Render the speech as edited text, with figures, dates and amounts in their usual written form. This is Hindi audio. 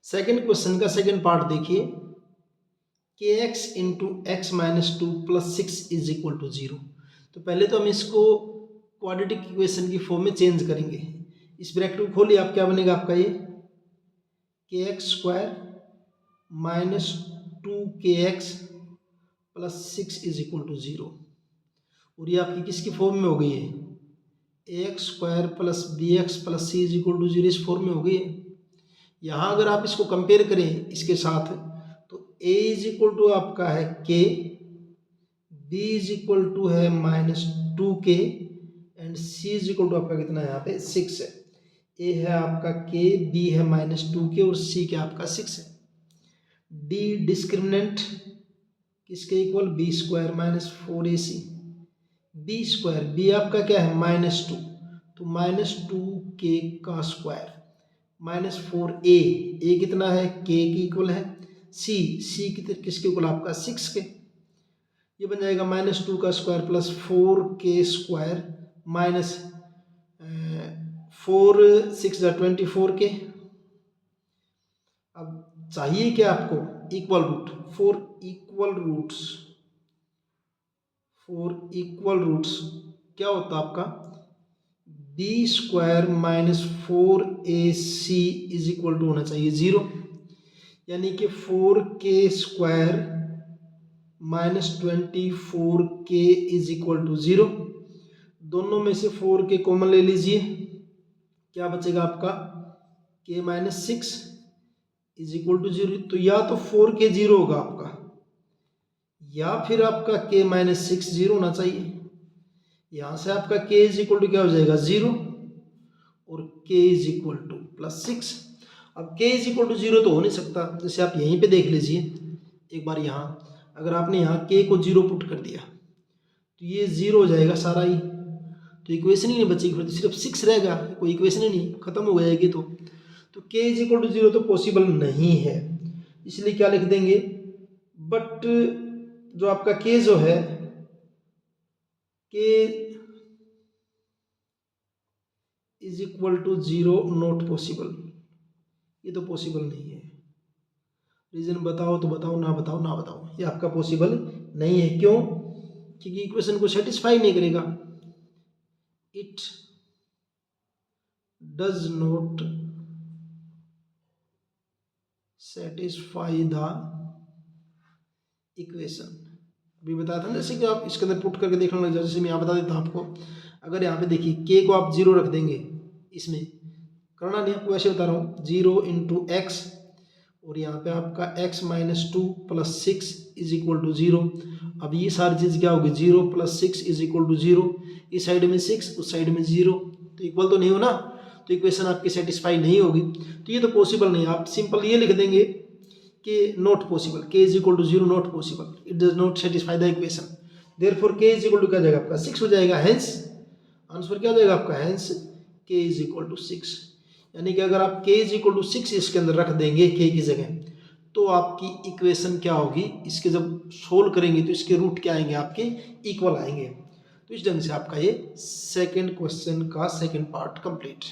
सेकंड क्वेश्चन का सेकंड पार्ट देखिए, k x into x minus two plus six is equal to zero. तो पहले तो हम इसको क्वाड्रेटिक इक्वेशन की फॉर्म में चेंज करेंगे। इस ब्रैकेट को खोलिए, आप क्या बनेगा आपका ये k x square minus two k x plus six is equal to zero. और ये आपकी किसकी फॉर्म में हो गई है, a x square plus b x plus c is equal to zero, इस फॉर्म में हो गई है। यहाँ अगर आप इसको कंपेयर करें इसके साथ, तो a इज इक्वल टू आपका है k, b is equal to है minus two k and c is equal to आपका कितना है यहाँ पे 6 है। a है आपका k, b है माइनस टू के और c क्या आपका 6 है। d डिस्क्रिमिनेंट किसके equal, b square minus 4ac, b square, b आपका क्या है माइनस टू, तो माइनस टू के का स्क्वायर माइनस 4a कितना है k की इक्वल है, c किसके इक्वल आपका 6 के। ये बन जाएगा माइनस टू का square plus 4k square minus 4 6 24 k. अब चाहिए क्या आपको, equal root, for equal roots क्या होता है आपका, b square minus 4ac is equal to होना चाहिए जीरो, यानी कि 4k square minus 24k is equal to zero. दोनों में से 4k कॉमन ले लीजिए, क्या बचेगा आपका k minus 6 is equal to zero. तो या तो 4k जीरो होगा आपका, या फिर आपका k माइनस 6 जीरो होना चाहिए। यहाँ से आपका k इज इक्वल टू क्या हो जाएगा जीरो और k is equal to plus 6। अब k is equal to zero तो हो नहीं सकता, जैसे आप यहीं पे देख लीजिए एक बार, यहाँ अगर आपने यहाँ k को जीरो पुट कर दिया तो ये जीरो हो जाएगा सारा ही, तो इक्वेशन ही नहीं बचेगी, फिर तो सिर्फ 6 रहेगा, कोई इक्वेशन ही नहीं, खत्म हो जाएगी। तो k is equal to zero तो पॉसिबल नहीं है, इसलिए क्या लिख देंगे, बट जो आपका k जो है k is equal to zero not possible, ये तो पॉसिबल नहीं है। रीजन बताओ तो बताओ, ना बताओ ना बताओ, ये आपका पॉसिबल नहीं है। क्यों, क्योंकि इक्वेशन को सेटिस्फाई नहीं करेगा, it does not satisfy the equation. अभी बताया था ना, जैसे कि आप इसके अंदर पुट करके देखने लग जाओ, जैसे मैं यहाँ बता देता हूँ आपको। अगर यहाँ पे देखिए k को आप जीरो रख देंगे, इसमें करना नहीं, आपको ऐसे बता रहा हूँ, जीरो इंटू एक्स और यहाँ पे आपका x minus two plus six is equal to zero. अब ये सारी चीज़ क्या होगी, zero plus six is equal to zero, इस साइड में सिक्स उस साइड में जीरो, तो इक्वल तो नहीं हो ना, तो इक्वेशन आपकी सेटिस्फाई नहीं होगी, तो ये तो पॉसिबल नहीं है। आप सिंपल ये लिख देंगे कि not possible, k is equal to zero not possible, it does not satisfy the equation, therefore k is equal to क्या हो जाएगा आपका 6 हो जाएगा, हेंस आंसर क्या हो जाएगा आपका, hence k is equal to 6। यानी कि अगर आप k इज इक्वल टू 6 इसके अंदर रख देंगे k की जगह, तो आपकी इक्वेशन क्या होगी, इसके जब सोल्व करेंगे तो इसके रूट क्या आएंगे आपके, इक्वल आएंगे। तो इस ढंग से आपका ये सेकंड क्वेश्चन का सेकंड पार्ट कंप्लीट।